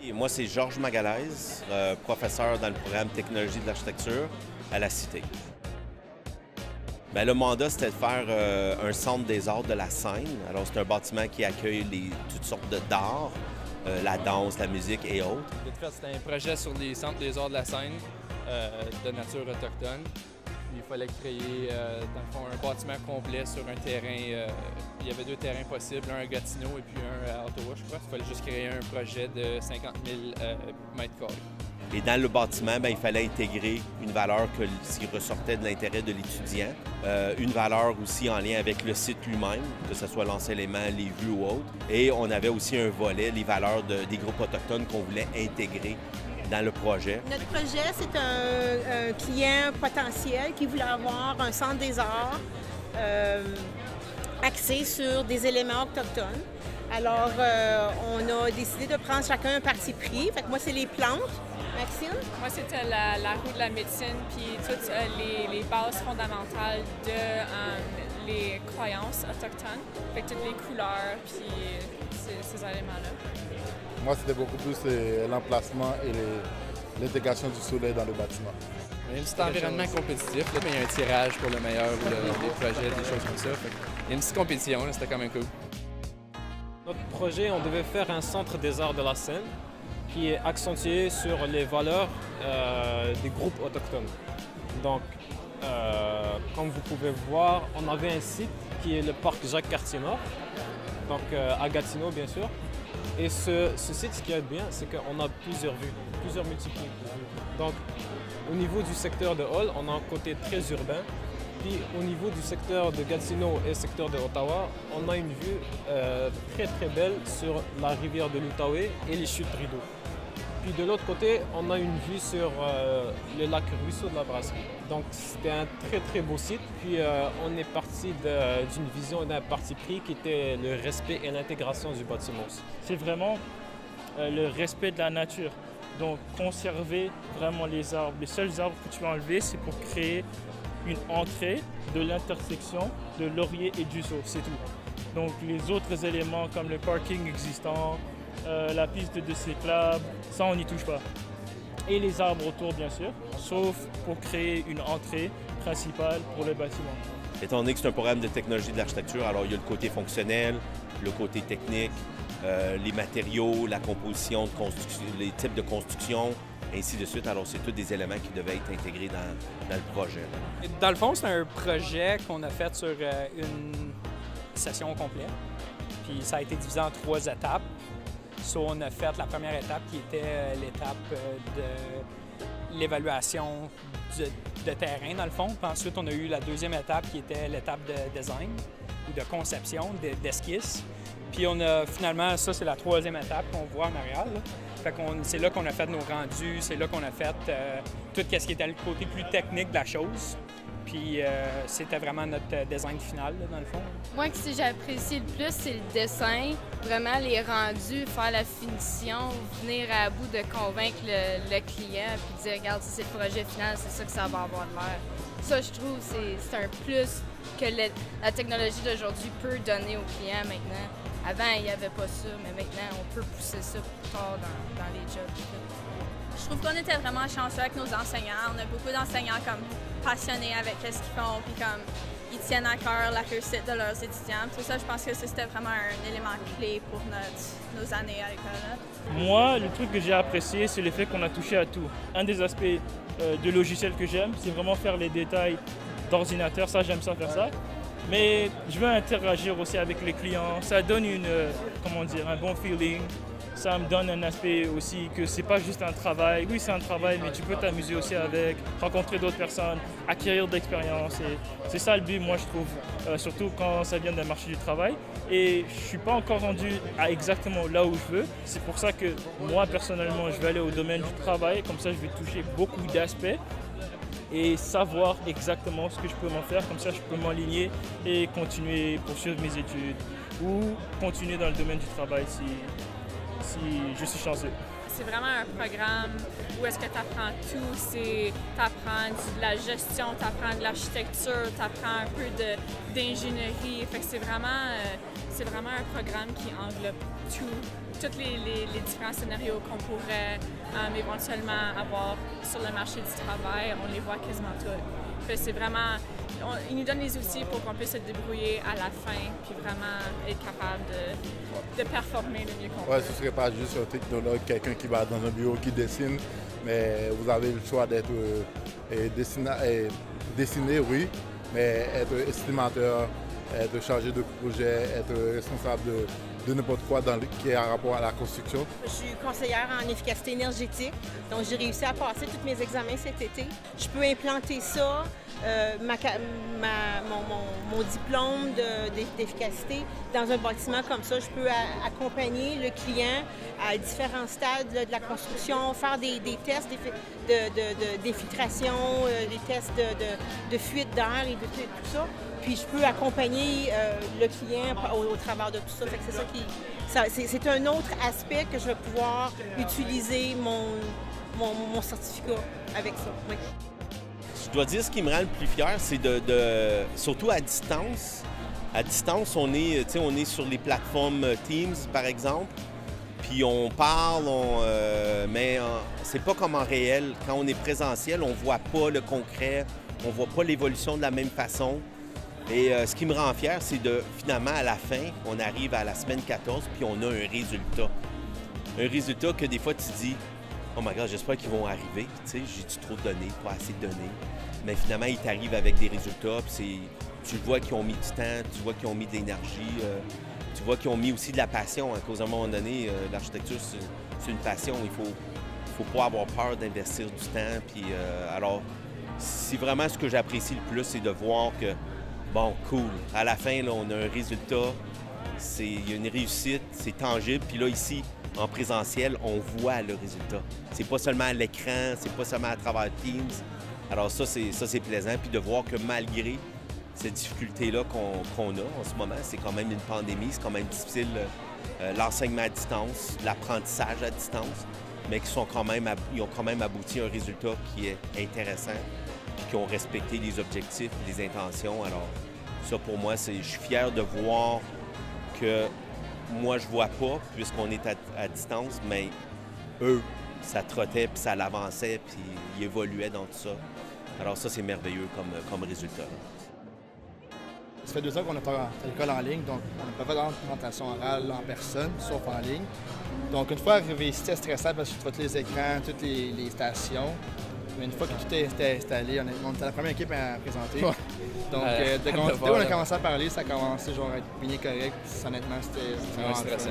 Et moi, c'est Georges Magalhaes, professeur dans le programme Technologie de l'architecture à la Cité. Bien, le mandat, c'était de faire un centre des arts de la scène. Alors, c'est un bâtiment qui accueille toutes sortes d'arts, la danse, la musique et autres. De fait, c'était un projet sur les centres des arts de la scène de nature autochtone. Il fallait créer, dans le fond, un bâtiment complet sur un terrain. Il y avait 2 terrains possibles, un à Gatineau et puis un à Ottawa, je crois. Il fallait juste créer un projet de 50 000 mètres carrés. Et dans le bâtiment, bien, il fallait intégrer une valeur qui ressortait de l'intérêt de l'étudiant, une valeur aussi en lien avec le site lui-même, que ce soit l'enseignement, les vues ou autres. Et on avait aussi un volet, les valeurs des groupes autochtones qu'on voulait intégrer dans le projet. Notre projet, c'est un client potentiel qui voulait avoir un centre des arts axé sur des éléments autochtones. Alors, on a décidé de prendre chacun un parti pris. Fait que moi, c'est les plantes. Maxime? Moi, c'était la roue de la médecine, puis toutes les bases fondamentales de les croyances autochtones. Fait que toutes les couleurs, puis ces éléments-là. Moi, c'était beaucoup plus l'emplacement et l'intégration du soleil dans le bâtiment. Il y a un petit environnement compétitif, là, mais il y a un tirage pour le meilleur ou des projets, des choses comme ça. Il y a une petite compétition, c'était quand même cool. Notre projet, on devait faire un centre des arts de la scène qui est accentué sur les valeurs des groupes autochtones. Donc, comme vous pouvez voir, on avait un site qui est le parc Jacques-Cartier-Nord, donc à Gatineau bien sûr. Et ce site, ce qui est bien, c'est qu'on a plusieurs vues, plusieurs multiples vues. Donc, au niveau du secteur de Hull, on a un côté très urbain. Puis au niveau du secteur de Gatineau et secteur de Ottawa, on a une vue très très belle sur la rivière de l'Outaouais et les chutes Rideau. Puis de l'autre côté, on a une vue sur le lac Ruisseau de la Brasserie. Donc c'était un très très beau site. Puis on est parti d'une vision d'un parti pris qui était le respect et l'intégration du bâtiment. C'est vraiment le respect de la nature. Donc conserver vraiment les arbres. Les seuls arbres que tu vas enlever, c'est pour créer une entrée de l'intersection de Laurier et du Sceau, c'est tout. Donc les autres éléments comme le parking existant, la piste de cyclable, ça on n'y touche pas. Et les arbres autour bien sûr, sauf pour créer une entrée principale pour le bâtiment. Étant donné que c'est un programme de technologie de l'architecture, alors il y a le côté fonctionnel, le côté technique, les matériaux, la composition, les types de construction, ainsi de suite. Alors, c'est tous des éléments qui devaient être intégrés dans le projet. Dans le fond, c'est un projet qu'on a fait sur une session complète. Puis ça a été divisé en 3 étapes. So, on a fait la première étape qui était l'étape de l'évaluation de terrain, dans le fond. Puis ensuite, on a eu la deuxième étape qui était l'étape de design ou de conception, d'esquisse. Puis on a finalement, ça c'est la 3e étape qu'on voit en arrière. Là. Fait c'est là qu'on a fait nos rendus, c'est là qu'on a fait tout ce qui était le côté plus technique de la chose. Puis c'était vraiment notre design final, là, dans le fond. Moi, ce que j'ai apprécié le plus, c'est le dessin. Vraiment, les rendus, faire la finition, venir à bout de convaincre le client, puis dire, regarde, c'est le projet final, c'est ça que ça va avoir de l'air. Ça, je trouve, c'est un plus que la technologie d'aujourd'hui peut donner aux clients maintenant. Avant, il n'y avait pas ça, mais maintenant, on peut pousser ça plus tard dans les jobs. Je trouve qu'on était vraiment chanceux avec nos enseignants. On a beaucoup d'enseignants comme passionnés avec ce qu'ils font, puis comme ils tiennent à cœur la réussite de leurs étudiants. Tout ça, je pense que c'était vraiment un élément clé pour nos années à l'école. Moi, le truc que j'ai apprécié, c'est le fait qu'on a touché à tout. Un des aspects de logiciel que j'aime, c'est vraiment faire les détails d'ordinateur. Ça, j'aime ça faire ça. Mais je veux interagir aussi avec les clients. Ça donne un bon feeling. Ça me donne un aspect aussi que c'est pas juste un travail. Oui, c'est un travail, mais tu peux t'amuser aussi avec, rencontrer d'autres personnes, acquérir de l'expérience. C'est ça le but, moi, je trouve, surtout quand ça vient d'un marché du travail. Et je suis pas encore rendu à exactement là où je veux. C'est pour ça que moi, personnellement, je vais aller au domaine du travail. Comme ça, je vais toucher beaucoup d'aspects et savoir exactement ce que je peux m'en faire. Comme ça, je peux m'aligner et continuer, poursuivre mes études ou continuer dans le domaine du travail si je suis chanceux. C'est vraiment un programme où est-ce que tu apprends tout. Tu apprends de la gestion, tu apprends de l'architecture, tu apprends un peu d'ingénierie. Fait que c'est vraiment c'est vraiment un programme qui englobe tous les différents scénarios qu'on pourrait éventuellement avoir sur le marché du travail. On les voit quasiment tous. C'est vraiment, il nous donne les outils pour qu'on puisse se débrouiller à la fin, puis vraiment être capable de performer le mieux qu'on peut. Ouais, ce ne serait pas juste un technologue, quelqu'un qui va dans un bureau qui dessine, mais vous avez le choix d'être dessiner, oui, mais être estimateur, être chargé de projet, être responsable de n'importe quoi qui est en rapport à la construction. Je suis conseillère en efficacité énergétique, donc j'ai réussi à passer tous mes examens cet été. Je peux implanter ça, mon diplôme d'efficacité dans un bâtiment comme ça. Je peux accompagner le client à différents stades de la construction, faire des tests d'infiltration, des tests de fuite d'air et de tout ça. Puis je peux accompagner le client au travers de tout ça. Fait que c'est ça qui, c'est un autre aspect que je vais pouvoir utiliser mon certificat avec ça. Oui. Je dois dire, ce qui me rend le plus fier, c'est surtout à distance. À distance, on est sur les plateformes Teams, par exemple, puis on parle, mais c'est pas comme en réel. Quand on est présentiel, on voit pas le concret, on voit pas l'évolution de la même façon. Et ce qui me rend fier, c'est finalement, à la fin, on arrive à la semaine 14, puis on a un résultat. Un résultat que des fois, tu dis, oh my God, j'espère qu'ils vont arriver. Tu sais, j'ai-tu trop donné, pas assez donné. Mais finalement, ils t'arrivent avec des résultats, puis tu vois qu'ils ont mis du temps, tu vois qu'ils ont mis de l'énergie, tu vois qu'ils ont mis aussi de la passion. À cause d'un moment donné, l'architecture, c'est une passion. Il faut pas avoir peur d'investir du temps. Puis, alors, c'est vraiment ce que j'apprécie le plus, c'est de voir que bon, cool. À la fin, là, on a un résultat, il y a une réussite, c'est tangible. Puis là, ici, en présentiel, on voit le résultat. C'est pas seulement à l'écran, c'est pas seulement à travers Teams. Alors ça, c'est plaisant. Puis de voir que malgré ces difficultés-là qu'on a en ce moment, c'est quand même une pandémie, c'est quand même difficile, l'enseignement à distance, l'apprentissage à distance, mais ils ont quand même abouti à un résultat qui est intéressant, qui ont respecté les objectifs, les intentions. Alors, ça, pour moi, je suis fier de voir que moi, je vois pas, puisqu'on est à distance, mais eux, ça trottait, puis ça l'avançait, puis ils évoluaient dans tout ça. Alors ça, c'est merveilleux comme résultat. Ça fait 2 ans qu'on est à l'école en ligne, donc on n'a pas fait de présentation orale en personne, sauf en ligne. Donc, une fois arrivé ici, c'était stressant parce que tu vois tous les écrans, toutes les stations. Mais une fois que tout est installé, on était la première équipe à présenter. Ouais. Donc, dès qu'on a commencé à parler, ça a commencé genre à être bien correct. Honnêtement, c'était vraiment stressant.